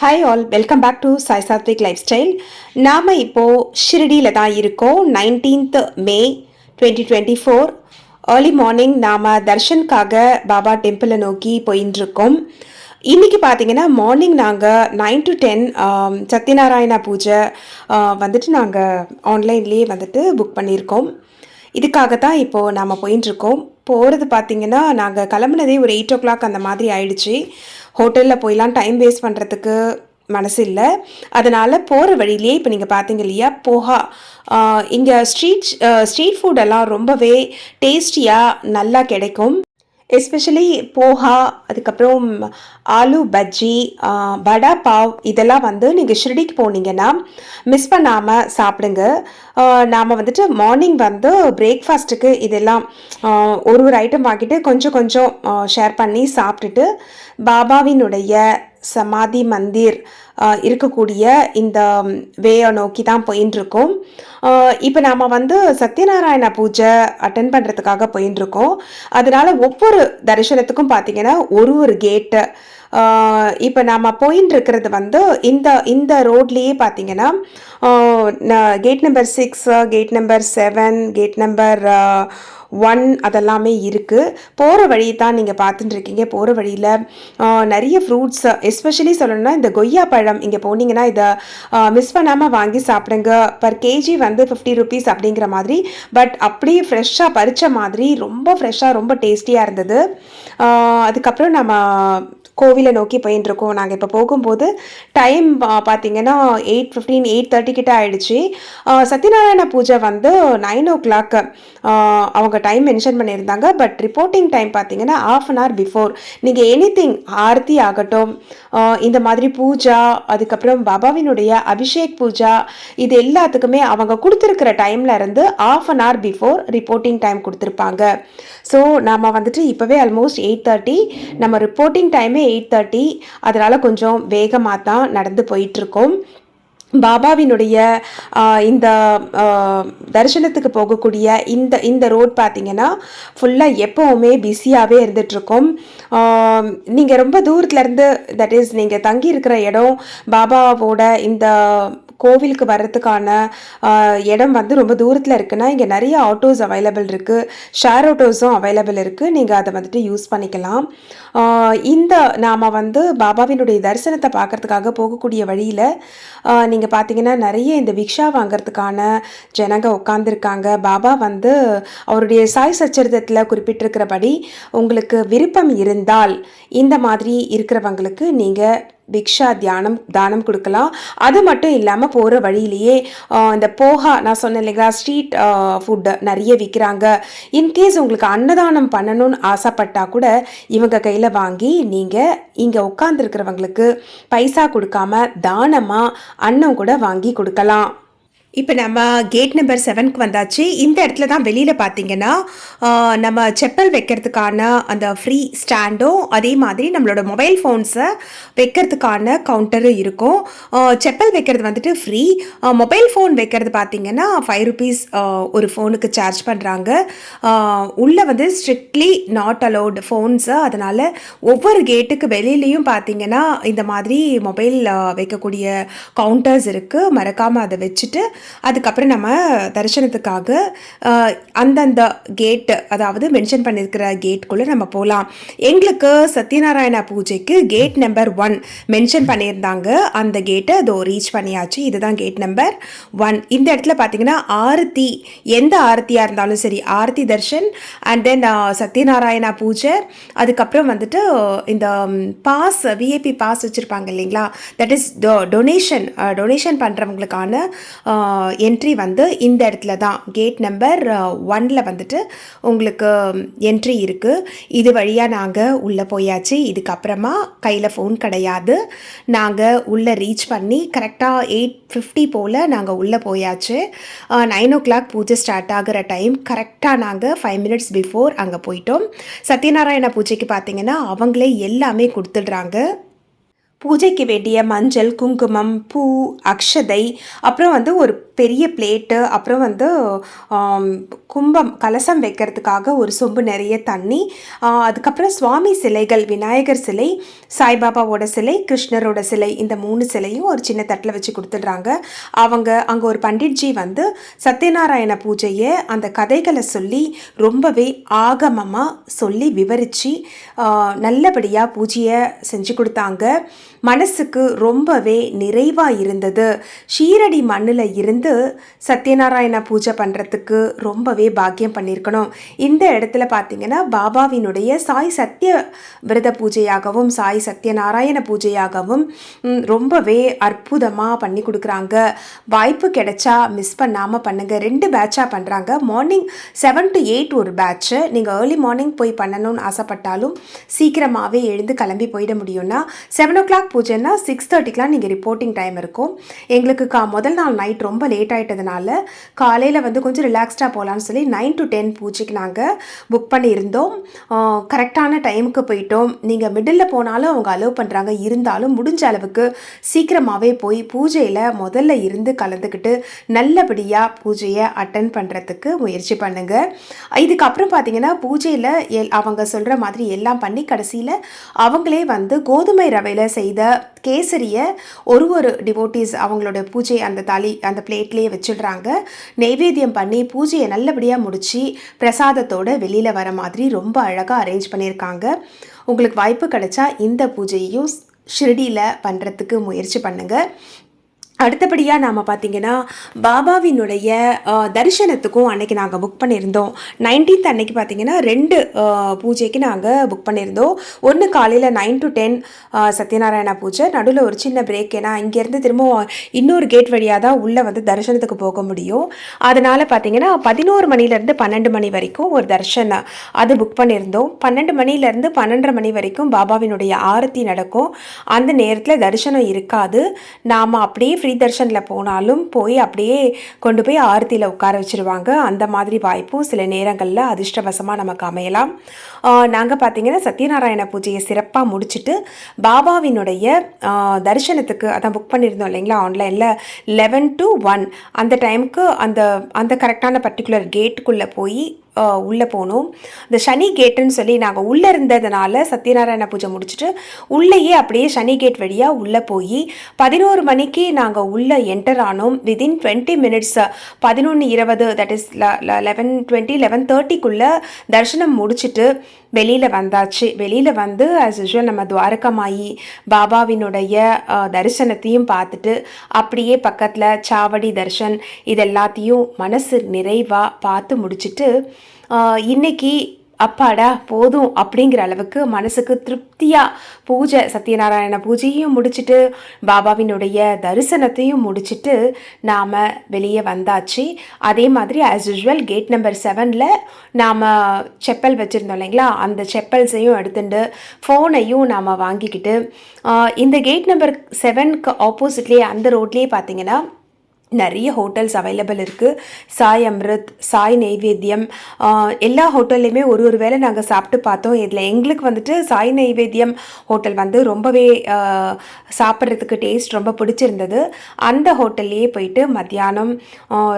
Hi all, welcome back to Sai Sathvik lifestyle. நாம் இப்போது ஷிரடியில் தான் இருக்கோம். 19th மே 2024 ஏர்லி மார்னிங் நாம் தர்ஷனுக்காக பாபா டெம்பிளை நோக்கி போயின்ட்டுருக்கோம். இன்றைக்கி பார்த்தீங்கன்னா மார்னிங் நாங்கள் 9 to 10 சத்யநாராயணா பூஜை வந்துட்டு நாங்கள் ஆன்லைன்லேயே வந்துட்டு புக் பண்ணியிருக்கோம். இதுக்காக தான் இப்போது நாம் போயின்ட்டுருக்கோம். போகிறது பார்த்திங்கன்னா நாங்கள் கிளம்புனதே ஒரு 8 o'clock அந்த மாதிரி ஆயிடுச்சு. ஹோட்டலில் போயெலாம் டைம் வேஸ்ட் பண்ணுறதுக்கு மனசு இல்லை. அதனால் போகிற வழியிலே இப்போ நீங்கள் பார்த்தீங்க இல்லையா, போஹா இங்கே ஸ்ட்ரீட் ஃபுட்டெல்லாம் ரொம்பவே டேஸ்டியாக நல்லா கிடைக்கும். எஸ்பெஷலி போஹா, அதுக்கப்புறம் ஆலு பஜ்ஜி, வடா பாவ், இதெல்லாம் வந்து நீங்கள் ஷிரடிக்கு போனீங்கன்னா மிஸ் பண்ணாமல் சாப்பிடுங்க. நாம் வந்துட்டு மார்னிங் வந்து பிரேக்ஃபாஸ்ட்டுக்கு இதெல்லாம் ஒரு ஐட்டம் வாங்கிட்டு கொஞ்சம் கொஞ்சம் ஷேர் பண்ணி சாப்பிட்டுட்டு பாபாவினுடைய சமாதி மந்திர் இருக்கக்கூடிய இந்த வேயை நோக்கி தான் போயின்ட்டுருக்கோம். இப்போ நாம் வந்து சத்யநாராயண பூஜை அட்டன் பண்ணுறதுக்காக போயின்ட்டுருக்கோம். அதனால் ஒவ்வொரு தரிசனத்துக்கும் பார்த்திங்கன்னா ஒரு கேட்டு. இப்போ நாம் போயின்னு இருக்கிறது வந்து இந்த ரோட்லேயே பார்த்தீங்கன்னா gate number 6, gate number 7, gate number 1 அதெல்லாமே இருக்குது. போகிற வழி தான் நீங்கள் பார்த்துட்டுருக்கீங்க. போகிற வழியில் நிறைய ஃப்ரூட்ஸ், எஸ்பெஷலி சொல்லணும்னா இந்த கொய்யா பழம் இங்கே போனீங்கன்னா இதை மிஸ் பண்ணாமல் வாங்கி சாப்பிடுங்க. பர் கேஜி வந்து 50 rupees அப்படிங்கிற மாதிரி. பட் அப்படியே ஃப்ரெஷ்ஷாக பறித்த மாதிரி ரொம்ப ஃப்ரெஷ்ஷாக ரொம்ப டேஸ்டியாக இருந்தது. அதுக்கப்புறம் நம்ம கோவிலை நோக்கி போயின்ட்டுருக்கோம். நாங்கள் இப்போ போகும்போது டைம் பார்த்திங்கன்னா 8:15 8:30 கிட்ட ஆயிடுச்சு. சத்யநாராயண பூஜை வந்து 9 o'clock அவங்க டைம் மென்ஷன் பண்ணியிருந்தாங்க. பட் ரிப்போர்ட்டிங் டைம் பார்த்தீங்கன்னா 1/2 an hour பிஃபோர். நீங்கள் எனிதிங் ஆர்த்தி ஆகட்டும், இந்த மாதிரி பூஜா, அதுக்கப்புறம் பாபாவினுடைய அபிஷேக் பூஜா, இது எல்லாத்துக்குமே அவங்க கொடுத்துருக்கிற டைமில் இருந்து 1/2 an hour before reporting time கொடுத்துருப்பாங்க. ஸோ நம்ம வந்துட்டு இப்போவே ஆல்மோஸ்ட் 8:30, நம்ம ரிப்போர்ட்டிங் டைமே 8:30. அதனால் கொஞ்சம் வேகமாக தான் நடந்து போயிட்டுருக்கோம். பாபாவினுடைய இந்த தரிசனத்துக்கு போகக்கூடிய இந்த ரோட் பார்த்திங்கன்னா ஃபுல்லாக எப்போவுமே பிஸியாகவே இருந்துகிட்ருக்கோம். நீங்கள் ரொம்ப தூரத்துலேருந்து, தட் இஸ் நீங்கள் தங்கி இருக்கிற இடம் பாபாவோட இந்த கோவிலுக்கு வர்றதுக்கான இடம் வந்து ரொம்ப தூரத்தில் இருக்குன்னா இங்கே நிறைய ஆட்டோஸ் அவைலபிள் இருக்குது, ஷேர் ஆட்டோஸும் அவைலபிள் இருக்குது. நீங்கள் அதை வந்துட்டு யூஸ் பண்ணிக்கலாம். நாம் வந்து பாபாவினுடைய தரிசனத்தை பார்க்குறதுக்காக போகக்கூடிய வழியில் நீங்கள் பார்த்தீங்கன்னா நிறைய இந்த பிக்ஷா வாங்கிறதுக்கான ஜனங்க உட்காந்துருக்காங்க. பாபா வந்து அவருடைய சாய் சச்சரிதத்தில் குறிப்பிட்டிருக்கிறபடி உங்களுக்கு விருப்பம் இருந்தால் இந்த மாதிரி இருக்கிறவங்களுக்கு நீங்கள் பிக்ஷா தானம் கொடுக்கலாம். அது மட்டும் இல்லாமல் போகிற வழியிலேயே இந்த போஹா, நான் சொன்னேன் இல்லைங்களா, ஸ்ட்ரீட் ஃபுட்டு நிறைய விற்கிறாங்க. இன்கேஸ் உங்களுக்கு அன்னதானம் பண்ணணும்னு ஆசைப்பட்டால் கூட இவங்க கையில் வாங்கி நீங்கள் இங்கே உட்காந்துருக்கிறவங்களுக்கு பைசா கொடுக்காம தானமாக அன்னம் கூட வாங்கி கொடுக்கலாம். இப்போ நம்ம கேட் நம்பர் 7க்கு வந்தாச்சு. இந்த இடத்துல தான் வெளியில் பார்த்தீங்கன்னா நம்ம செப்பல் வைக்கிறதுக்கான அந்த ஃப்ரீ ஸ்டாண்டும், அதே மாதிரி நம்மளோட மொபைல் ஃபோன்ஸை வைக்கிறதுக்கான கவுண்டரும் இருக்கும். செப்பல் வைக்கிறது வந்துட்டு ஃப்ரீ. மொபைல் ஃபோன் வைக்கிறது பார்த்தீங்கன்னா 5 rupees ஒரு ஃபோனுக்கு சார்ஜ் பண்ணுறாங்க. உள்ளே வந்து ஸ்ட்ரிக்ட்லி நாட் அலோடு ஃபோன்ஸு. அதனால் ஒவ்வொரு கேட்டுக்கு வெளியிலையும் பார்த்தீங்கன்னா இந்த மாதிரி மொபைல் வைக்கக்கூடிய கவுண்டர்ஸ் இருக்குது. மறக்காமல் அதை வச்சுட்டு அதுக்கப்புறம் நம்ம தரிசனத்துக்காக அந்தந்த கேட்டு, அதாவது மென்ஷன் பண்ணியிருக்கிற கேட்டுக்குள்ளே நம்ம போகலாம். எங்களுக்கு சத்யநாராயண பூஜைக்கு கேட் நம்பர் 1 மென்ஷன் பண்ணியிருந்தாங்க. அந்த கேட்டை அதோ ரீச் பண்ணியாச்சு. இதுதான் கேட் நம்பர் 1. இந்த இடத்துல பார்த்தீங்கன்னா ஆரத்தி, எந்த ஆரத்தியாக இருந்தாலும் சரி, ஆரத்தி தர்ஷன் அண்ட் தென் சத்யநாராயண பூஜை, அதுக்கப்புறம் வந்துட்டு இந்த பாஸ், விஐபி பாஸ் வச்சுருப்பாங்க இல்லைங்களா, தட் இஸ் டொனேஷன் பண்ணுறவங்களுக்கான என்ட்ரி வந்து இந்த இடத்துல தான் கேட் நம்பர் 1ல் வந்துட்டு உங்களுக்கு என்ட்ரி இருக்குது. இது வழியாக நாங்கள் உள்ளே போயாச்சு. இதுக்கப்புறமா கையில் ஃபோன் கிடையாது. நாங்கள் உள்ளே ரீச் பண்ணி கரெக்டாக 8:50 போல் நாங்கள் உள்ளே போயாச்சு. 9 o'clock பூஜை ஸ்டார்ட் ஆகிற டைம் கரெக்டாக நாங்கள் 5 minutes பிஃபோர் அங்கே போயிட்டோம். சத்யநாராயண பூஜைக்கு பார்த்திங்கன்னா அவங்களே எல்லாமே கொடுத்துடுறாங்க. பூஜைக்கு வேண்டிய மஞ்சள், குங்குமம், பூ, அக்ஷதை, அப்புறம் வந்து ஒரு பெரிய பிளேட்டு, அப்புறம் வந்து கும்பம் கலசம் வைக்கிறதுக்காக ஒரு சொம்பு நிறைய தண்ணி, அதுக்கப்புறம் சுவாமி சிலைகள், விநாயகர் சிலை, சாய்பாபாவோட சிலை, கிருஷ்ணரோட சிலை, இந்த 3 சிலையும் ஒரு சின்ன தட்டில் வச்சு கொடுத்துடுறாங்க. அங்கே ஒரு பண்டிட்ஜி வந்து சத்யநாராயண பூஜையை அந்த கதைகளை சொல்லி ரொம்பவே ஆகமமாக சொல்லி விவரித்து நல்லபடியாக பூஜையை செஞ்சு கொடுத்தாங்க. மனசுக்கு ரொம்பவே நிறைவாக இருந்தது. ஷீரடி மண்ணில் இருந்து சத்யநாராயண பூஜை பண்ணுறதுக்கு ரொம்பவே பாக்கியம் பண்ணியிருக்கணும். இந்த இடத்துல பார்த்திங்கன்னா பாபாவினுடைய சாய் சத்ய விரத பூஜையாகவும் சாய் சத்யநாராயண பூஜையாகவும் ரொம்பவே அற்புதமாக பண்ணி கொடுக்குறாங்க. வாய்ப்பு கிடைச்சா மிஸ் பண்ணாமல் பண்ணுங்கள். 2 பேட்சாக பண்ணுறாங்க. மார்னிங் 7 to 8 ஒரு பேட்ச்சு. நீங்கள் ஏர்லி மார்னிங் போய் பண்ணணும்னு ஆசைப்பட்டாலும் சீக்கிரமாகவே எழுந்து கிளம்பி போயிட முடியும்னா 7 o'clock பூஜைன்னா 6:30க்கெலாம் நீங்கள் ரிப்போர்ட்டிங் டைம் இருக்கும். எங்களுக்கு முதல் நாள் நைட் ரொம்ப லேட் ஆகிட்டதுனால காலையில் வந்து கொஞ்சம் ரிலாக்ஸ்டாக போகலான்னு சொல்லி 9 to 10 பூஜைக்கு நாங்கள் புக் பண்ணியிருந்தோம். கரெக்டான டைமுக்கு போயிட்டோம். நீங்கள் மிடில் போனாலும் அவங்க அலோவ் பண்ணுறாங்க. இருந்தாலும் முடிஞ்ச அளவுக்கு சீக்கிரமாகவே போய் பூஜையில் முதல்ல இருந்து கலந்துக்கிட்டு நல்லபடியாக பூஜையை அட்டன் பண்ணுறதுக்கு முயற்சி பண்ணுங்கள். இதுக்கப்புறம் பார்த்தீங்கன்னா பூஜையில் அவங்க சொல்கிற மாதிரி எல்லாம் பண்ணி கடைசியில் அவங்களே வந்து கோதுமை ரவையில் செய்த கேசரியை ஒரு டிவோட்டிஸ் அவங்களோட பூஜை அந்த பிளேட்லேயே வச்சிடுறாங்க. நெய்வேத்தியம் பண்ணி பூஜையை நல்லபடியாக முடித்து பிரசாதத்தோடு வெளியில் வர மாதிரி ரொம்ப அழகாக அரேஞ்ச் பண்ணியிருக்காங்க. உங்களுக்கு வாய்ப்பு கிடைச்சா இந்த பூஜையையும் ஷிரடியில் பண்ணுறதுக்கு முயற்சி பண்ணுங்கள். அடுத்தபடியாக நாம் பார்த்திங்கன்னா பாபாவினுடைய தரிசனத்துக்கும் அன்றைக்கி நாங்கள் புக் பண்ணியிருந்தோம். 19th அன்னைக்கு பார்த்திங்கன்னா 2 பூஜைக்கு நாங்கள் புக் பண்ணியிருந்தோம். ஒன்று காலையில் 9 to 10 சத்யநாராயண பூஜை, நடுவில் ஒரு சின்ன பிரேக். ஏன்னா இங்கேருந்து திரும்பவும் இன்னொரு கேட் வழியாக தான் உள்ளே வந்து தரிசனத்துக்கு போக முடியும். அதனால் பார்த்திங்கன்னா 11 மணிலேருந்து 12 மணி வரைக்கும் ஒரு தரிசனம் அது புக் பண்ணியிருந்தோம். 12 மணிலேருந்து 12:30 மணி வரைக்கும் பாபாவினுடைய ஆரத்தி நடக்கும். அந்த நேரத்தில் தரிசனம் இருக்காது. நாம் அப்படியே ஃப்ரீ தர்ஷனில் போனாலும் போய் அப்படியே கொண்டு போய் ஆரத்தியில் உட்கார வச்சுருவாங்க. அந்த மாதிரி வாய்ப்பும் சில நேரங்களில் அதிர்ஷ்டவசமாக நமக்கு அமையலாம். நாங்கள் பார்த்திங்கன்னா சத்யநாராயண பூஜையை சிறப்பாக முடிச்சுட்டு பாபாவினுடைய தரிசனத்துக்கு அதான் புக் பண்ணியிருந்தோம் இல்லைங்களா ஆன்லைனில் 11 to 1 அந்த டைமுக்கு அந்த கரெக்டான பர்டிகுலர் கேட்டுக்குள்ளே போய் உள்ளே போனோம். இந்த சனி கேட்டுன்னு சொல்லி நாங்கள் உள்ளே இருந்ததுனால சத்யநாராயண பூஜை முடிச்சுட்டு உள்ளேயே அப்படியே சனி கேட் வழியாக உள்ளே போய் 11 மணிக்கு நாங்கள் உள்ளே என்டர் ஆனோம். வித்தின் 20 minutes 11:20 தட் இஸ் 11:20 11:30க்குள்ளே தரிசனம் முடிச்சுட்டு வெளியில் வந்தாச்சு. வெளியில் வந்து ஆஸ் யூஷுவல் நம்ம துவாரகமாயி பாபாவினுடைய தரிசனத்தையும் பார்த்துட்டு அப்படியே பக்கத்தில் சாவடி தர்ஷன் இது எல்லாத்தையும் மனசு நிறைவாக பார்த்து முடிச்சுட்டு இன்னைக்கு அப்பாடா போதும் அப்படிங்கிற அளவுக்கு மனசுக்கு திருப்தியாக பூஜை சத்யநாராயண பூஜையும் முடிச்சுட்டு பாபாவினுடைய தரிசனத்தையும் முடிச்சுட்டு நாம் வெளியே வந்தாச்சு. அதே மாதிரி ஆஸ் யூஷுவல் கேட் நம்பர் 7ல் நாம் செப்பல் வச்சுருந்தோம் இல்லைங்களா அந்த செப்பல்ஸையும் எடுத்துட்டு ஃபோனையும் நாம் வாங்கிக்கிட்டு இந்த கேட் நம்பர் 7க்கு ஆப்போசிட்லேயே அந்த ரோட்லேயே பார்த்தீங்கன்னா நிறைய ஹோட்டல்ஸ் அவைலபிள் இருக்குது. சாய் அம்ருத், சாய் நெய்வேத்தியம், எல்லா ஹோட்டல்லையுமே ஒரு வேளை நாங்கள் சாப்பிட்டு பார்த்தோம். இதில் எங்களுக்கு வந்துட்டு சாய் நெய்வேத்தியம் ஹோட்டல் வந்து ரொம்பவே சாப்பிட்றதுக்கு டேஸ்ட் ரொம்ப பிடிச்சிருந்தது. அந்த ஹோட்டல்லையே போயிட்டு மத்தியானம்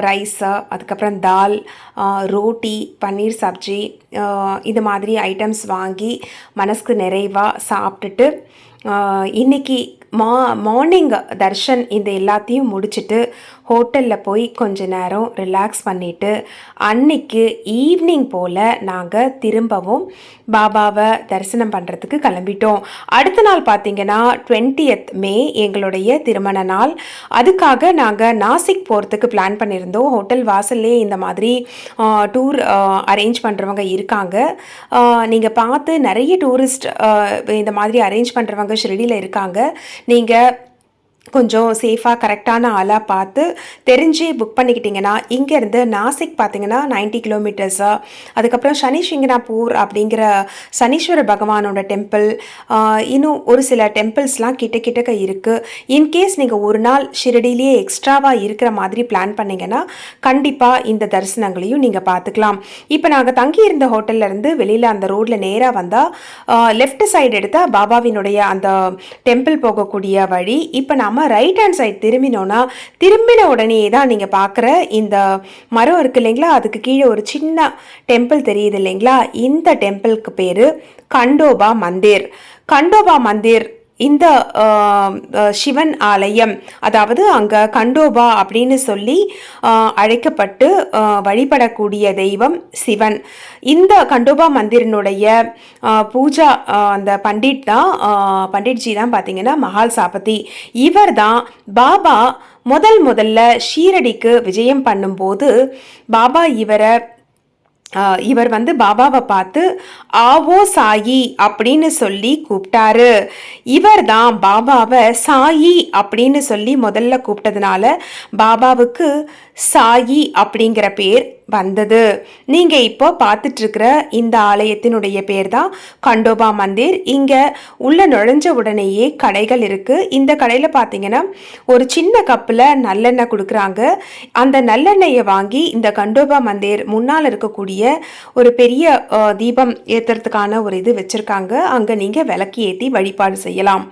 ரைஸு, அதுக்கப்புறம் தால், ரோட்டி, பன்னீர் சப்ஜி இது மாதிரி ஐட்டம்ஸ் வாங்கி மனசுக்கு நிறைவாக சாப்பிட்டுட்டு இன்றைக்கி மார்னிங் தர்ஷன் இந்த எல்லாத்தையும் முடிச்சுட்டு ஹோட்டலில் போய் கொஞ்ச நேரம் ரிலாக்ஸ் பண்ணிவிட்டு அன்னைக்கு ஈவினிங் போல் நாங்கள் திரும்பவும் பாபாவை தரிசனம் பண்ணுறதுக்கு கிளம்பிட்டோம். அடுத்த நாள் பார்த்திங்கன்னா 20th May எங்களுடைய திருமண நாள். அதுக்காக நாங்கள் நாசிக் போகிறதுக்கு பிளான் பண்ணியிருந்தோம். ஹோட்டல் வாசல்லே இந்த மாதிரி டூர் அரேஞ்ச் பண்ணுறவங்க இருக்காங்க. நீங்கள் பார்த்து நிறைய டூரிஸ்ட் இந்த மாதிரி அரேஞ்ச் பண்ணுறவங்க ஷிரடியில் இருக்காங்க. நீங்கள் கொஞ்சம் சேஃபாக கரெக்டான ஆளாக பார்த்து தெரிஞ்சு புக் பண்ணிக்கிட்டிங்கன்னா இங்கேருந்து நாசிக் பார்த்திங்கன்னா 90 கிலோமீட்டர்ஸா. அதுக்கப்புறம் சனி சிங்கனாப்பூர் அப்படிங்கிற சனீஸ்வர பகவானோட டெம்பிள், இன்னும் ஒரு சில டெம்பிள்ஸ்லாம் கிட்டக்க இருக்குது. இன்கேஸ் நீங்கள் ஒரு நாள் ஷிரடியிலேயே எக்ஸ்ட்ராவாக இருக்கிற மாதிரி பிளான் பண்ணிங்கன்னா கண்டிப்பாக இந்த தரிசனங்களையும் நீங்கள் பார்த்துக்கலாம். இப்போ நாங்கள் தங்கியிருந்த ஹோட்டல்லேருந்து வெளியில் அந்த ரோட்டில் நேராக வந்தால் லெஃப்ட் சைடு எடுத்தால் பாபாவினுடைய அந்த டெம்பிள் போகக்கூடிய வழி. இப்போ நம்ம நம்ம ரைட் ஹேண்ட் சைட் திரும்பினோன்னா திரும்பின உடனே தான் நீங்கள் பார்க்குற இந்த மரம் இருக்குது இல்லைங்களா, அதுக்கு கீழே ஒரு சின்ன டெம்பிள் தெரியுது இல்லைங்களா, இந்த டெம்பிளுக்கு பேர் கண்டோபா மந்திர். கண்டோபா மந்திர் இந்த சிவன் ஆலயம், அதாவது அங்கே கண்டோபா அப்படின்னு சொல்லி அழைக்கப்பட்டு வழிபடக்கூடிய தெய்வம் சிவன். இந்த கண்டோபா மந்திரினுடைய பூஜா அந்த பண்டிட்ஜி தான் பார்த்தீங்கன்னா மஹால் சாபதி. இவர் தான் பாபா முதல்ல ஷீரடிக்கு விஜயம் பண்ணும்போது பாபா இவர் வந்து பாபாவை பார்த்து ஆவோ சாயி அப்படின்னு சொல்லி கூப்பிட்டாரு. இவர் தான் பாபாவை சாயி அப்படின்னு சொல்லி முதல்ல கூப்பிட்டதுனால பாபாவுக்கு சாயி அப்படிங்கிற பேர் வந்தது. நீங்க இப்போ பார்த்துட்டு இருக்கிற இந்த ஆலயத்தினுடைய பேர் தான் கண்டோபா மந்திர். இங்க உள்ள நுழைஞ்ச உடனேயே கடைகள் இருக்கு. இந்த கடையில பார்த்தீங்கன்னா ஒரு சின்ன கப்பில் நல்லெண்ணெய் கொடுக்குறாங்க. அந்த நல்லெண்ணெயை வாங்கி இந்த கண்டோபா மந்திர் முன்னால் இருக்கக்கூடிய ஒரு பெரிய தீபம் ஏற்றுறதுக்கான ஒரு இது வச்சிருக்காங்க. அங்கே நீங்கள் விளக்கு ஏற்றி வழிபாடு செய்யலாம்.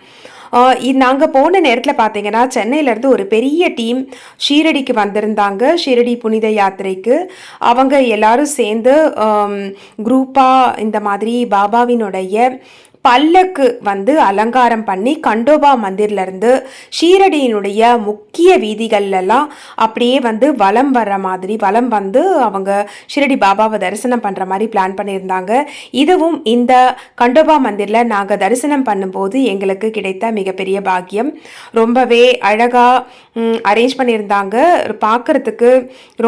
நாங்கள் போன நேரத்தில் பார்த்தீங்கன்னா சென்னையிலேருந்து ஒரு பெரிய டீம் ஷீரடிக்கு வந்திருந்தாங்க. ஷீரடி புனித யாத்திரைக்கு அவங்க எல்லாரும் சேர்ந்து குரூப்பாக இந்த மாதிரி பாபாவினுடைய பல்லக்கு வந்து அலங்காரம் பண்ணி கண்டோபா மந்திர்லேருந்து ஷீரடியினுடைய முக்கிய வீதிகள்லாம் அப்படியே வந்து வலம் வர்ற மாதிரி வலம் வந்து அவங்க ஷீரடி பாபாவை தரிசனம் பண்ணுற மாதிரி பிளான் பண்ணியிருந்தாங்க. இதுவும் இந்த கண்டோபா மந்திரில் நாங்கள் தரிசனம் பண்ணும்போது எங்களுக்கு கிடைத்த மிகப்பெரிய பாக்கியம். ரொம்பவே அழகாக அரேஞ்ச் பண்ணியிருந்தாங்க. பார்க்குறதுக்கு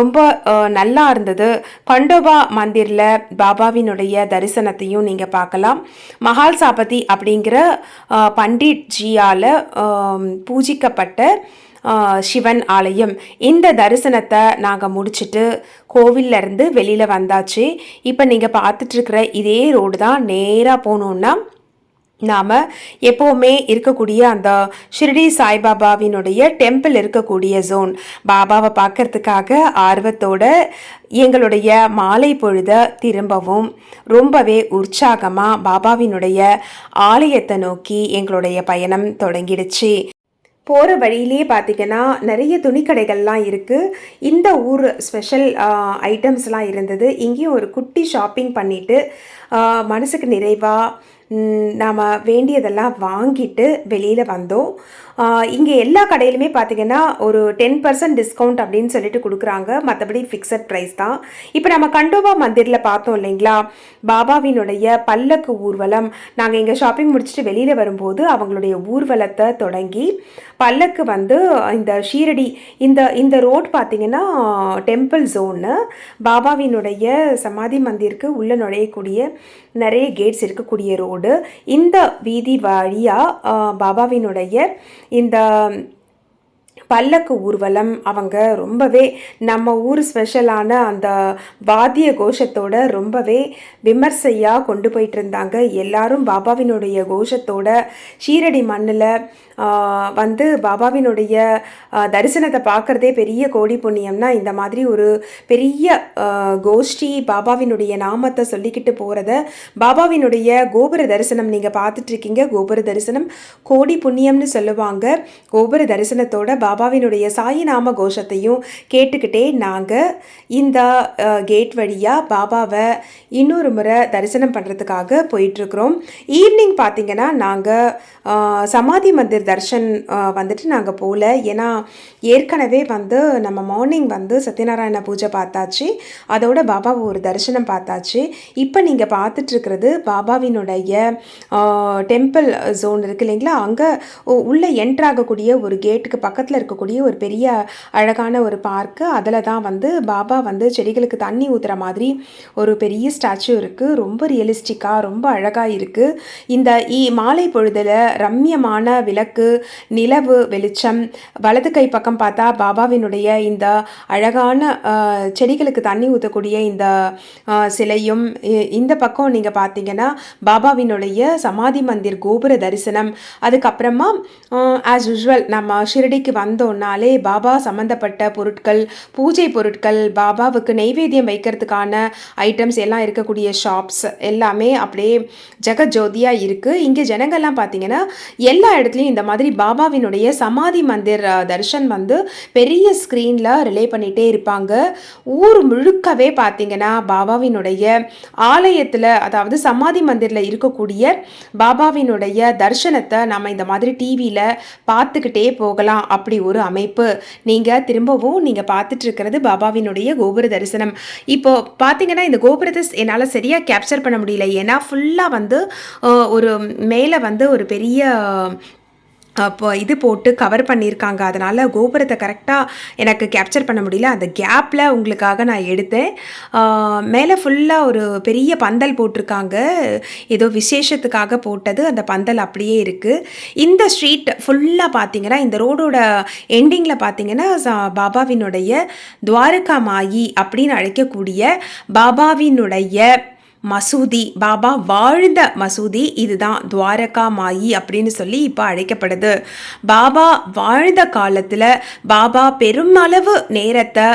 ரொம்ப நல்லா இருந்தது. கண்டோபா மந்திரில் பாபாவினுடைய தரிசனத்தையும் நீங்கள் பார்க்கலாம். மஹால் சாபதி அப்படிங்கிற பண்டிட் ஜியால் பூஜிக்கப்பட்ட சிவன் ஆலயம். இந்த தரிசனத்தை நாங்கள் முடிச்சுட்டு கோவில்லேருந்து வெளியில் வந்தாச்சு. இப்போ நீங்கள் பார்த்துட்ருக்கிற இதே ரோடு தான் நேராக போகணுன்னா நாம் எப்போவுமே இருக்கக்கூடிய அந்த ஷிரடி சாய்பாபாவினுடைய டெம்பிள் இருக்கக்கூடிய ஜோன். பாபாவை பார்க்கறதுக்காக ஆர்வத்தோட எங்களுடைய மாலை பொழுத திரும்பவும் ரொம்பவே உற்சாகமாக பாபாவினுடைய ஆலயத்தை நோக்கி எங்களுடைய பயணம் தொடங்கிடுச்சு. போகிற வழியிலே பார்த்திங்கன்னா நிறைய துணிக்கடைகள்லாம் இருக்குது. இந்த ஊர் ஸ்பெஷல் ஐட்டம்ஸ்லாம் இருந்தது. இங்கேயும் ஒரு குட்டி ஷாப்பிங் பண்ணிவிட்டு மனசுக்கு நிறைவாக நாம் வேண்டியதெல்லாம் வாங்கிட்டு வெளியில் வந்தோம். இங்கே எல்லா கடையிலுமே பார்த்திங்கன்னா ஒரு 10% டிஸ்கவுண்ட் அப்படின்னு சொல்லிட்டு கொடுக்குறாங்க. மற்றபடி ஃபிக்ஸட் ப்ரைஸ் தான். இப்போ நம்ம கண்டோபா மந்திரில் பார்த்தோம் இல்லைங்களா, பாபாவினுடைய பல்லக்கு ஊர்வலம். நாங்கள் இங்கே ஷாப்பிங் முடிச்சுட்டு வெளியில் வரும்போது அவங்களுடைய ஊர்வலத்தை தொடங்கி பல்லக்கு வந்து இந்த ஷீரடி இந்த ரோட் பார்த்திங்கன்னா டெம்பிள் ஜோன்னு, பாபாவினுடைய சமாதி மந்திருக்கு உள்ளே நுழையக்கூடிய நிறைய கேட்ஸ் இருக்கக்கூடிய ரோடு. இந்த வீதி வழியாக பாபாவினுடைய இந்த பல்லக்கு ஊர்வலம் அவங்க ரொம்பவே நம்ம ஊர் ஸ்பெஷலான அந்த வாத்திய கோஷத்தோட ரொம்பவே விமர்சையாக கொண்டு போயிட்டு இருந்தாங்க. எல்லாரும் பாபாவினுடைய கோஷத்தோட ஷீரடி மண்ணில் வந்து பாபாவினுடைய தரிசனத்தை பார்க்குறதே பெரிய கோடி புண்ணியம்னா இந்த மாதிரி ஒரு பெரிய கோஷ்டி பாபாவினுடைய நாமத்தை சொல்லிக்கிட்டு போகிறத, பாபாவினுடைய கோபுர தரிசனம் நீங்கள் பார்த்துட்ருக்கீங்க. கோபுர தரிசனம் கோடி புண்ணியம்னு சொல்லுவாங்க. கோபுர தரிசனத்தோட பாபாவினுடைய சாயி நாம கோஷத்தையும் கேட்டுக்கிட்டே நாங்கள் இந்த கேட் வழியாக பாபாவை இன்னொரு முறை தரிசனம் பண்ணுறதுக்காக போயிட்டுருக்குறோம். ஈவினிங் பார்த்திங்கன்னா நாங்கள் சமாதி மந்திர் தர்ஷன் வந்துட்டு நாங்கள் போகல. ஏன்னா ஏற்கனவே வந்து நம்ம மார்னிங் வந்து சத்யநாராயண பூஜை பார்த்தாச்சு, அதோட பாபாவை ஒரு தரிசனம் பார்த்தாச்சு. இப்போ நீங்கள் பார்த்துட்ருக்கிறது பாபாவினுடைய டெம்பிள் ஜோன் இருக்குது இல்லைங்களா, அங்கே உள்ளே என்ட்ராகக்கூடிய ஒரு கேட்டுக்கு பக்கத்தில் இருக்கக்கூடிய ஒரு பெரிய அழகான ஒரு பார்க்கு. அதில் தான் வந்து பாபா வந்து செடிகளுக்கு தண்ணி ஊற்றுற மாதிரி ஒரு பெரிய ஸ்டாச்சு இருக்குது. ரொம்ப ரியலிஸ்டிக்காக ரொம்ப அழகாக இருக்குது. இந்த மாலை பொழுதில் ரம்யமான விளக்கு, நிலவு வெளிச்சம், வலது கை பக்கம் பார்த்தா பாபாவினுடைய இந்த அழகான செடிகளுக்கு தண்ணி ஊற்றக்கூடிய இந்த சிலையும், இந்த பக்கம் நீங்கள் பார்த்தீங்கன்னா பாபாவினுடைய சமாதி மந்திர் கோபுர தரிசனம். அதுக்கப்புறமா ஆஸ் யூஸ்வல் நம்ம ஷிரடிக்கு வந்தோம்னாலே பாபா சம்மந்தப்பட்ட பொருட்கள், பூஜை பொருட்கள், பாபாவுக்கு நெய்வேத்தியம் வைக்கிறதுக்கான ஐட்டம்ஸ் எல்லாம் இருக்கக்கூடிய ஷாப்ஸ் எல்லாமே அப்படியே ஜெகஜோதியாக இருக்குது. இங்கே ஜனங்கள்லாம் பார்த்தீங்கன்னா எல்லா இடத்துலையும் இந்த இந்த மாதிரி பாபாவினுடைய சமாதி மந்திர் தர்ஷன் வந்து பெரிய ஸ்க்ரீனில் ரிலே பண்ணிகிட்டே இருப்பாங்க. ஊர் முழுக்கவே பார்த்தீங்கன்னா பாபாவினுடைய ஆலயத்தில், அதாவது சமாதி மந்திரில் இருக்கக்கூடிய பாபாவினுடைய தர்ஷனத்தை நம்ம இந்த மாதிரி டிவியில் பார்த்துக்கிட்டே போகலாம். அப்படி ஒரு அமைப்பு. நீங்கள் திரும்பவும் நீங்கள் பார்த்துட்டு இருக்கிறது பாபாவினுடைய கோபுர தரிசனம். இப்போ பார்த்தீங்கன்னா இந்த கோபுரத்தை என்னால் சரியாக கேப்சர் பண்ண முடியல. ஏன்னா ஃபுல்லாக வந்து ஒரு மேலே வந்து ஒரு பெரிய அப்போ இது போட்டு கவர் பண்ணியிருக்காங்க. அதனால் கோபுரத்தை கரெக்டாக எனக்கு கேப்சர் பண்ண முடியல. அந்த கேப்பில் உங்களுக்காக நான் எடுத்தேன். மேலே ஃபுல்லாக ஒரு பெரிய பந்தல் போட்டிருக்காங்க. ஏதோ விசேஷத்துக்காக போட்டது. அந்த பந்தல் அப்படியே இருக்குது. இந்த ஸ்ட்ரீட் ஃபுல்லாக பார்த்தீங்கன்னா, இந்த ரோடோட எண்டிங்கில் பார்த்தீங்கன்னா பாபாவினுடைய துவாரகா மாயி அப்படின்னு அழைக்கக்கூடிய பாபாவினுடைய மசூதி, பாபா வாழ்ந்த மசூதி இதுதான் துவாரகா மாயி அப்படின்னு சொல்லி இப்போ அழைக்கப்படுது. பாபா வாழ்ந்த காலத்தில் பாபா பெருமளவு நேரத்தை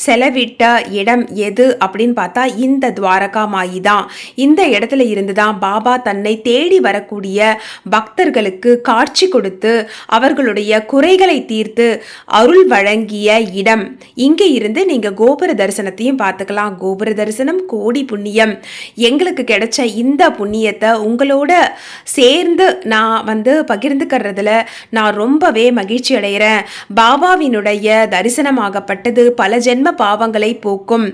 செலவிட்ட இடம் எது அப்படின்னு பார்த்தா இந்த துவாரகா மாயி தான். இந்த இடத்துல இருந்து தான் பாபா தன்னை தேடி வரக்கூடிய பக்தர்களுக்கு காட்சி கொடுத்து அவர்களுடைய குறைகளை தீர்த்து அருள் வழங்கிய இடம். இங்கே இருந்து நீங்கள் கோபுர தரிசனத்தையும் பார்த்துக்கலாம். கோபுர தரிசனம் கோடி புண்ணியம். எங்களுக்கு கிடைச்ச இந்த புண்ணியத்தை உங்களோட சேர்ந்து நான் வந்து பகிர்ந்துக்கிறதுல நான் ரொம்பவே மகிழ்ச்சி அடைகிறேன். பாபாவினுடைய தரிசனமாகப்பட்டது பல ஜென்ம பாவங்களை போக்கும்.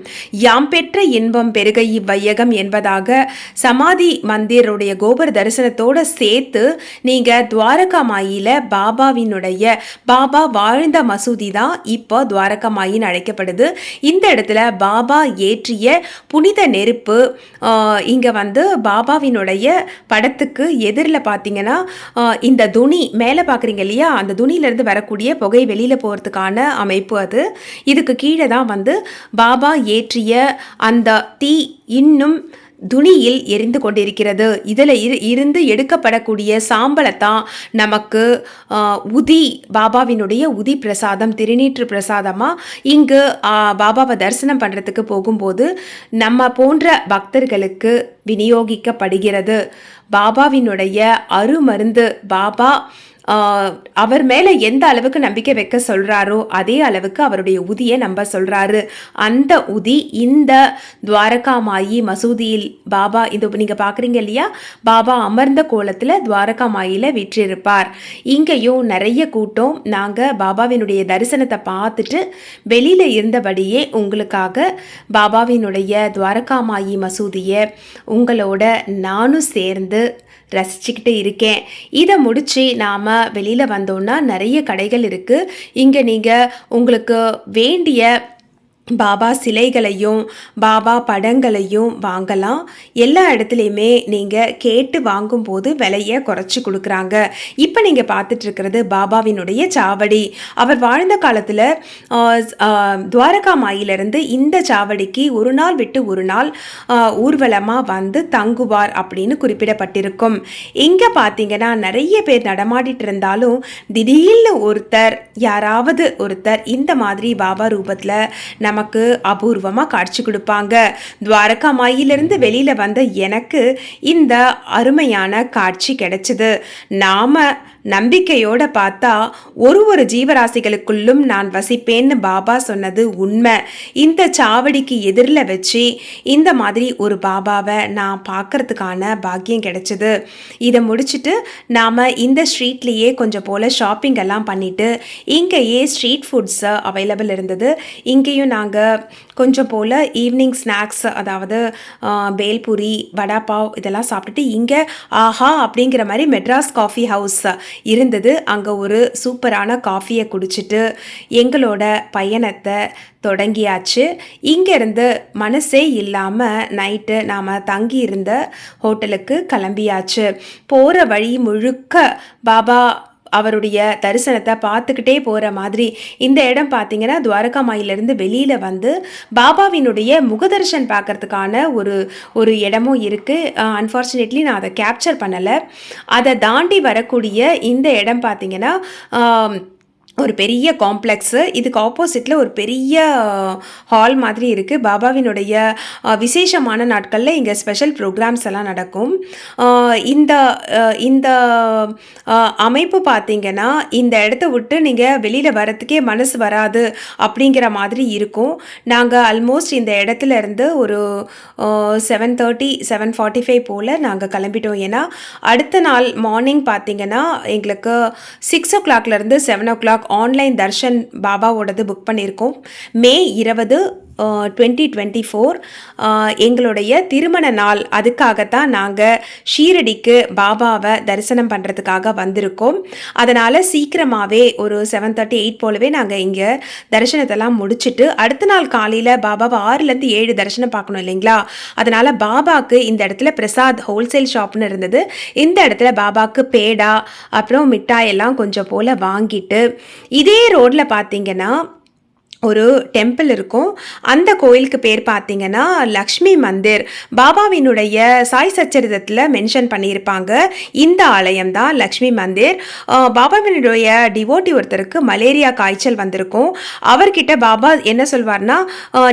யாம் பெற்ற இன்பம் பெருக இவ்வையகம் என்பதாக சமாதி மந்திருடைய கோபுர தரிசனத்தோடு சேர்த்து நீங்கள் துவாரகா மாயில பாபாவினுடைய பாபா வாழ்ந்த மசூதி தான் இப்போ துவாரகா மாயின்னு அழைக்கப்படுது. இந்த இடத்துல பாபா ஏற்றிய புனித நெருப்பு இங்கே வந்து பாபாவினுடைய படத்துக்கு எதிரில் பார்த்தீங்கன்னா இந்த துணி மேலே பார்க்குறீங்க இல்லையா, அந்த துணியிலேருந்து வரக்கூடிய புகை வெளியில் போகிறதுக்கான அமைப்பு அது. இதுக்கு கீழே தான் வந்து பாபா ஏற்றிய அந்த தீ இன்னும் துணியில் எரிந்து கொண்டிருக்கிறது. இதில் இருந்து எடுக்கப்படக்கூடிய சாம்பலைத்தான் நமக்கு உதி, பாபாவினுடைய உதி பிரசாதம், திருநீற்று பிரசாதமாக இங்கு பாபாவை தரிசனம் பண்ணுறதுக்கு போகும்போது நம்ம போன்ற பக்தர்களுக்கு விநியோகிக்கப்படுகிறது. பாபாவினுடைய அருமருந்து. பாபா அவர் மேலே எந்த அளவுக்கு நம்பிக்கை வைக்க சொல்கிறாரோ அதே அளவுக்கு அவருடைய உதியை நம்ப சொல்கிறாரு. அந்த உதி இந்த துவாரகா மாயி மசூதியில் பாபா இது நீங்கள் பார்க்குறீங்க இல்லையா, பாபா அமர்ந்த கோலத்தில் துவாரகா மாயில விற்றிருப்பார். இங்கேயும் நிறைய கூட்டம். நாங்கள் பாபாவினுடைய தரிசனத்தை பார்த்துட்டு வெளியில் இருந்தபடியே உங்களுக்காக பாபாவினுடைய துவாரகா மாயி மசூதியை உங்களோட நானும் சேர்ந்து ரசிச்சுக்கிட்டு இருக்கேன். இதை முடித்து நாம் வெளியில் வந்தோன்னா நிறைய கடைகள் இருக்குது. இங்கே நீங்கள் உங்களுக்கு வேண்டிய பாபா சிலைகளையும் பாபா படங்களையும் வாங்கலாம். எல்லா இடத்துலையுமே நீங்கள் கேட்டு வாங்கும்போது விலையை குறைச்சி கொடுக்குறாங்க. இப்போ நீங்கள் பார்த்துட்டு இருக்கிறது பாபாவினுடைய சாவடி. அவர் வாழ்ந்த காலத்தில் துவாரகா மாயிலிருந்து இந்த சாவடிக்கு ஒரு நாள் விட்டு ஒரு நாள் ஊர்வலமாக வந்து தங்குவார் அப்படின்னு குறிப்பிடப்பட்டிருக்கும். இங்கே பார்த்தீங்கன்னா நிறைய பேர் நடமாடிட்டு இருந்தாலும் திடீர்னு யாராவது ஒருத்தர் இந்த மாதிரி பாபா ரூபத்தில் நமக்கு அபூர்வமாக காட்சி கொடுப்பாங்க. துவாரகா மாயிலிருந்து வெளியில் வந்த எனக்கு இந்த அருமையான காட்சி கிடைச்சது. நாம நம்பிக்கையோட பார்த்தா ஒரு ஜீவராசிகளுக்குள்ளும் நான் வசிப்பேன்னு பாபா சொன்னது உண்மை. இந்த சாவடிக்கு எதிரில் வச்சு இந்த மாதிரி ஒரு பாபாவை நான் பார்க்கறதுக்கான பாக்கியம் கிடைச்சது. இதை முடிச்சுட்டு நாம் இந்த ஸ்ட்ரீட்லேயே கொஞ்சம் போல் ஷாப்பிங் எல்லாம் பண்ணிவிட்டு இங்கேயே ஸ்ட்ரீட் ஃபுட்ஸ் அவைலபிள் இருந்தது. இங்கேயும் நாங்கள் கொஞ்சம் போல் ஈவினிங் ஸ்நாக்ஸ், அதாவது பேல்பூரி, வடாபாவ் இதெல்லாம் சாப்பிட்டுட்டு இங்கே ஆஹா அப்படிங்கிற மாதிரி மெட்ராஸ் காஃபி ஹவுஸ் இருந்தது. அங்கே ஒரு சூப்பரான காஃபியை குடிச்சிட்டு எங்களோட பயணத்தை தொடங்கியாச்சு. இங்கேருந்து மனசே இல்லாமல் நைட்டு நாம் தங்கி இருந்த ஹோட்டலுக்கு கிளம்பியாச்சு. போகிற வழி முழுக்க பாபா அவருடைய தரிசனத்தை பார்த்துக்கிட்டே போகிற மாதிரி இந்த இடம் பார்த்தீங்கன்னா துவாரகா மாயிலிருந்து வெளியில் வந்து பாபாவினுடைய முகதர்ஷன் பார்க்கறதுக்கான ஒரு இடமும் இருக்குது. அன்ஃபார்ச்சுனேட்லி நான் அதை கேப்சர் பண்ணலை. அதை தாண்டி வரக்கூடிய இந்த இடம் பார்த்தீங்கன்னா ஒரு பெரிய காம்ப்ளெக்ஸு. இதுக்கு ஆப்போசிட்டில் ஒரு பெரிய ஹால் மாதிரி இருக்குது. பாபாவினுடைய விசேஷமான நாட்களில் இங்கே ஸ்பெஷல் ப்ரோக்ராம்ஸ் எல்லாம் நடக்கும். இந்த இந்த அமைப்பு பார்த்திங்கன்னா இந்த இடத்த விட்டு நீங்கள் வெளியில் வரத்துக்கே மனசு வராது அப்படிங்கிற மாதிரி இருக்கும். நாங்கள் ஆல்மோஸ்ட் இந்த இடத்துல இருந்து ஒரு 7:30 7:45 போல் நாங்கள் கிளம்பிட்டோம். ஏன்னா அடுத்த நாள் மார்னிங் பார்த்திங்கன்னா எங்களுக்கு 6 o'clockலேருந்து 7 o'clock ஆன்லைன் தர்ஷன் பாபாவோடது புக் பண்ணியிருக்கோம். மே 20 2024 எங்களுடைய திருமண நாள். அதுக்காகத்தான் நாங்கள் ஷீரடிக்கு பாபாவை தரிசனம் பண்ணுறதுக்காக வந்திருக்கோம். அதனால் சீக்கிரமாகவே ஒரு 7:30 8 போலவே நாங்கள் இங்கே தரிசனத்தெல்லாம் முடிச்சுட்டு அடுத்த நாள் காலையில் பாபாவை 6லேருந்து 7 தரிசனம் பார்க்கணும் இல்லைங்களா. அதனால் பாபாவுக்கு இந்த இடத்துல பிரசாத் ஹோல்சேல் ஷாப்னு இருந்தது. இந்த இடத்துல பாபாவுக்கு பேடா அப்புறம் மிட்டாய் எல்லாம் கொஞ்சம் போல் வாங்கிட்டு இதே ரோட்டில் பார்த்தீங்கன்னா ஒரு டெம்பிள் இருக்கும். அந்த கோயிலுக்கு பேர் பார்த்தீங்கன்னா லக்ஷ்மி மந்திர். பாபாவினுடைய சாய் சச்சரிதத்தில் மென்ஷன் பண்ணியிருப்பாங்க. இந்த ஆலயம் தான் லக்ஷ்மி மந்திர். பாபாவினுடைய டிவோட்டி ஒருத்தருக்கு மலேரியா காய்ச்சல் வந்திருக்கும். அவர்கிட்ட பாபா என்ன சொல்வார்னா,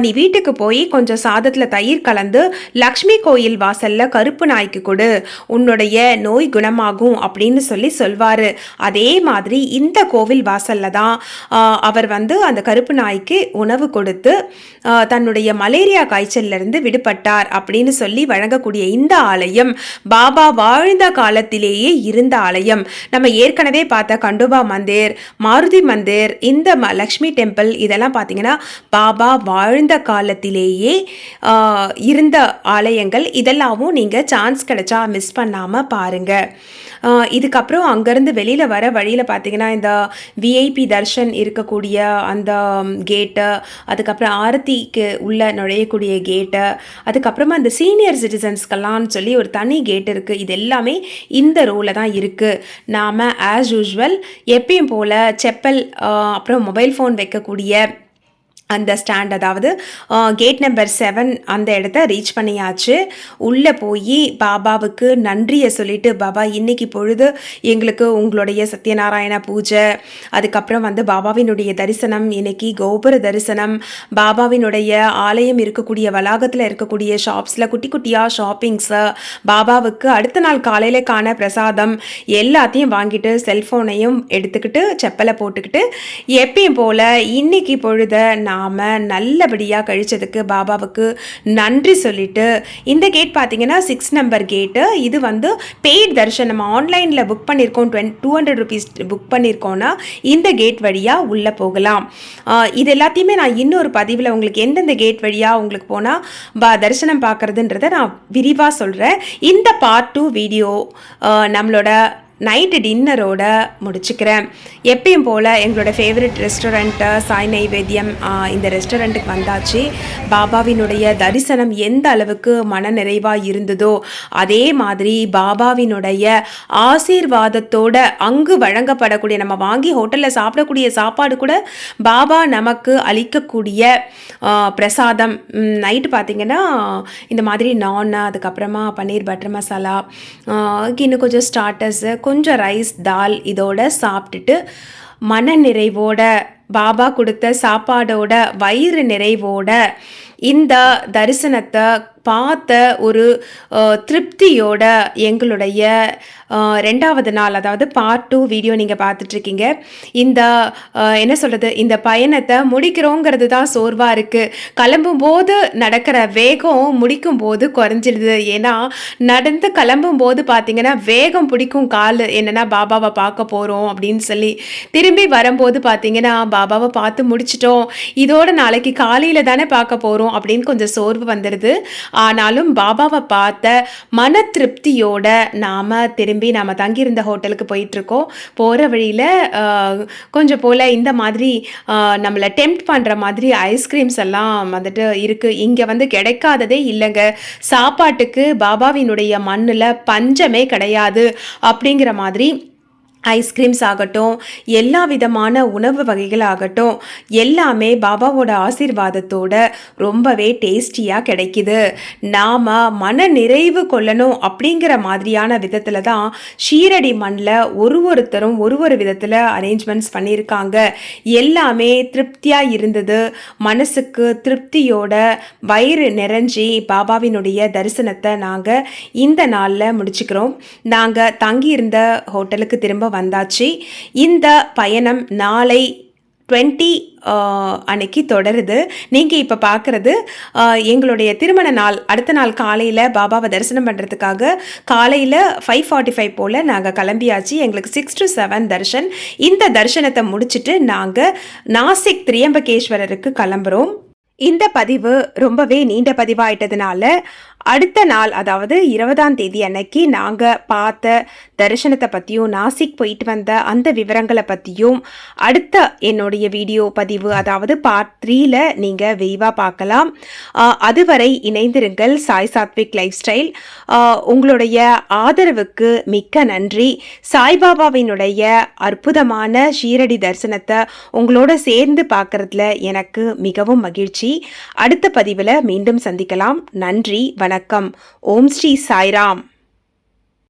நீ வீட்டுக்கு போய் கொஞ்சம் சாதத்தில் தயிர் கலந்து லக்ஷ்மி கோயில் வாசலில் கருப்பு நாய்க்கு கொடு, உன்னுடைய நோய் குணமாகும் அப்படின்னு சொல்வார். அதே மாதிரி இந்த கோவில் வாசலில் தான் அவர் அந்த கருப்பு நாய் உணவு கொடுத்து தன்னுடைய மலேரியா காய்ச்சலிருந்து விடுபட்டார் அப்படின்னு சொல்லி வழங்கக்கூடிய இந்த ஆலயம் பாபா வாழ்ந்த காலத்திலேயே இருந்த ஆலயம். நம்ம ஏற்கனவே பார்த்த கண்டோபா மந்திர், மாருதி மந்திர், இந்த லக்ஷ்மி டெம்பிள் இதெல்லாம் பார்த்தீங்கன்னா பாபா வாழ்ந்த காலத்திலேயே இருந்த ஆலயங்கள். இதெல்லாமும் நீங்கள் சான்ஸ் கிடைச்சா மிஸ் பண்ணாமல் பாருங்கள். இதுக்கப்புறம் அங்கேருந்து வெளியில் வர வழியில் பார்த்தீங்கன்னா இந்த விஐபி தர்ஷன் இருக்கக்கூடிய அந்த கேட்டு, அதுக்கப்புறம் ஆரத்திக்கு உள்ள நுழையக்கூடிய கேட்டு, அதுக்கப்புறமா இந்த சீனியர் சிட்டிசன்ஸ்க்கெல்லாம் சொல்லி ஒரு தனி கேட் இருக்குது. இது எல்லாமே இந்த ரோவில் தான் இருக்குது. நாம் ஆஸ் யூஸ்வல் எப்பயும் போல் செப்பல் அப்புறம் மொபைல் ஃபோன் வைக்கக்கூடிய அந்த ஸ்டாண்ட், அதாவது கேட் நம்பர் 7 அந்த இடத்த ரீச் பண்ணியாச்சு. உள்ளே போய் பாபாவுக்கு நன்றியை சொல்லிட்டு, பாபா இன்னைக்கு பொழுது எங்களுக்கு உங்களுடைய சத்யநாராயண பூஜை, அதுக்கப்புறம் பாபாவினுடைய தரிசனம், இன்னைக்கு கோபுர தரிசனம், பாபாவினுடைய ஆலயம் இருக்கக்கூடிய வளாகத்தில் இருக்கக்கூடிய ஷாப்ஸில் குட்டி குட்டியாக ஷாப்பிங்ஸு, பாபாவுக்கு அடுத்த நாள் காலையில் காண பிரசாதம் எல்லாத்தையும் வாங்கிட்டு செல்ஃபோனையும் எடுத்துக்கிட்டு செப்பலை போட்டுக்கிட்டு எப்பயும் போல் இன்னைக்கு பொழுத நாம் நல்லபடியாக கழிச்சதுக்கு பாபாவுக்கு நன்றி சொல்லிட்டு, இந்த கேட் பார்த்தீங்கன்னா 6 நம்பர் கேட்டு. இது பெய்ட் தர்ஷன். நம்ம ஆன்லைனில் புக் பண்ணியிருக்கோம், 200 rupees புக் பண்ணியிருக்கோன்னா இந்த கேட் வழியாக உள்ளே போகலாம். இது எல்லாத்தையுமே நான் இன்னொரு பதிவில் உங்களுக்கு எந்தெந்த கேட் வழியாக உங்களுக்கு போனால் தரிசனம் பார்க்குறதுன்றதை நான் விரிவாக சொல்கிறேன். இந்த பார்ட் 2 வீடியோ நம்மளோட நைட்டு டின்னரோட முடிச்சுக்கிறேன். எப்பயும் போல் எங்களோட ஃபேவரட் ரெஸ்டாரண்ட்டு சாய் நைவேத்தியம், இந்த ரெஸ்டாரண்ட்டுக்கு வந்தாச்சு. பாபாவினுடைய தரிசனம் எந்த அளவுக்கு மன நிறைவாக இருந்ததோ அதே மாதிரி பாபாவினுடைய ஆசீர்வாதத்தோட அங்கு வழங்கப்படக்கூடிய, நம்ம வாங்கி ஹோட்டலில் சாப்பிடக்கூடிய சாப்பாடு கூட பாபா நமக்கு அளிக்கக்கூடிய பிரசாதம். நைட்டு பார்த்திங்கன்னா இந்த மாதிரி நான், அதுக்கப்புறமா பன்னீர் பட்டர் மசாலா, இன்னும் கொஞ்சம் ஸ்டார்டர்ஸு, கொஞ்சம் ரைஸ் தால் இதோட சாப்பிட்டுட்டு மன நிறைவோட, பாபா கொடுத்த சாப்பாடோட வயிறு நிறைவோட இந்த தரிசனத்தை பார்த்த ஒரு திருப்தியோட எங்களுடைய 2வது நாள், அதாவது பார்ட் 2 வீடியோ நீங்கள் பார்த்துட்ருக்கீங்க. இந்த என்ன சொல்கிறது, இந்த பயணத்தை முடிக்கிறோங்கிறது தான் சோர்வாக இருக்குது. கிளம்பும்போது நடக்கிற வேகம் முடிக்கும்போது குறைஞ்சிடுது. ஏன்னா நடந்து கிளம்பும்போது பார்த்திங்கன்னா வேகம் பிடிக்கும் கால், என்னென்னா பாபாவை பார்க்க போகிறோம் அப்படின்னு சொல்லி. திரும்பி வரும்போது பார்த்திங்கன்னா பாபாவை பார்த்து முடிச்சிட்டோம், இதோட நாளைக்கு காலையில் தானே பார்க்க போகிறோம் அப்படின்னு கொஞ்சம் சோர்வு வந்துடுது. ஆனாலும் பாபாவை பார்த்த மன திருப்தியோட நாம் தங்கியிருந்த ஹோட்டலுக்கு போயிட்டுருக்கோம். போகிற வழியில் கொஞ்சம் போல் இந்த மாதிரி நம்மளை டெம்ப்ட் பண்ணுற மாதிரி ஐஸ்கிரீம்ஸ் எல்லாம் இருக்குது. இங்கே கிடைக்காததே இல்லைங்க. சாப்பாட்டுக்கு பாபாவினுடைய மண்ணில் பஞ்சமே கிடையாது அப்படிங்கிற மாதிரி ஐஸ்கிரீம்ஸ் ஆகட்டும், எல்லா விதமான உணவு வகைகளாகட்டும், எல்லாமே பாபாவோட ஆசீர்வாதத்தோட ரொம்பவே டேஸ்டியாக கிடைக்குது. நாம் மன நிறைவு கொள்ளணும் அப்படிங்கிற மாதிரியான விதத்தில் தான் ஷீரடி மண்ணில் ஒருத்தரும் ஒரு விதத்தில் அரேஞ்ச்மெண்ட்ஸ் பண்ணியிருக்காங்க. எல்லாமே திருப்தியாக இருந்தது. மனசுக்கு திருப்தியோட வயிறு நிறைஞ்சி பாபாவினுடைய தரிசனத்தை நாங்கள் இந்த நாளில் முடிச்சுக்கிறோம். நாங்கள் தங்கியிருந்த ஹோட்டலுக்கு திரும்ப வந்தாச்சு. இந்த பயணம் நாளை 20 அன்னைக்கு தொடருது. நீங்கள் இப்போ பார்க்குறது எங்களுடைய திருமண நாள். அடுத்த நாள் காலையில் பாபாவை தரிசனம் பண்ணுறதுக்காக காலையில் 5:45 போல் நாங்கள் கிளம்பியாச்சு. எங்களுக்கு 6 to 7 தர்ஷன். இந்த தரிசனத்தை முடிச்சுட்டு நாங்கள் நாசிக் திரியம்பகேஸ்வரருக்கு கிளம்புறோம். இந்த பதிவு ரொம்பவே நீண்ட பதிவாயிட்டதுனால அடுத்த நாள், அதாவது 20ஆம் தேதி அன்னைக்கு நாங்கள் பார்த்த தரிசனத்தை பற்றியும் நாசிக் போயிட்டு வந்த அந்த விவரங்களை பற்றியும் அடுத்த என்னுடைய வீடியோ பதிவு, அதாவது பார்ட் 3ல் நீங்கள் விரிவாக பார்க்கலாம். அதுவரை இணைந்திருங்கள் சாய் சாத்விக் லைஃப் ஸ்டைல். உங்களுடைய ஆதரவுக்கு மிக்க நன்றி. சாய்பாபாவினுடைய அற்புதமான ஷீரடி தரிசனத்தை உங்களோட சேர்ந்து பார்க்குறதுல எனக்கு மிகவும் மகிழ்ச்சி. அடுத்த பதிவில் மீண்டும் சந்திக்கலாம். நன்றி, வணக்கம். ஓம் ஸ்ரீ சாய்ராம்.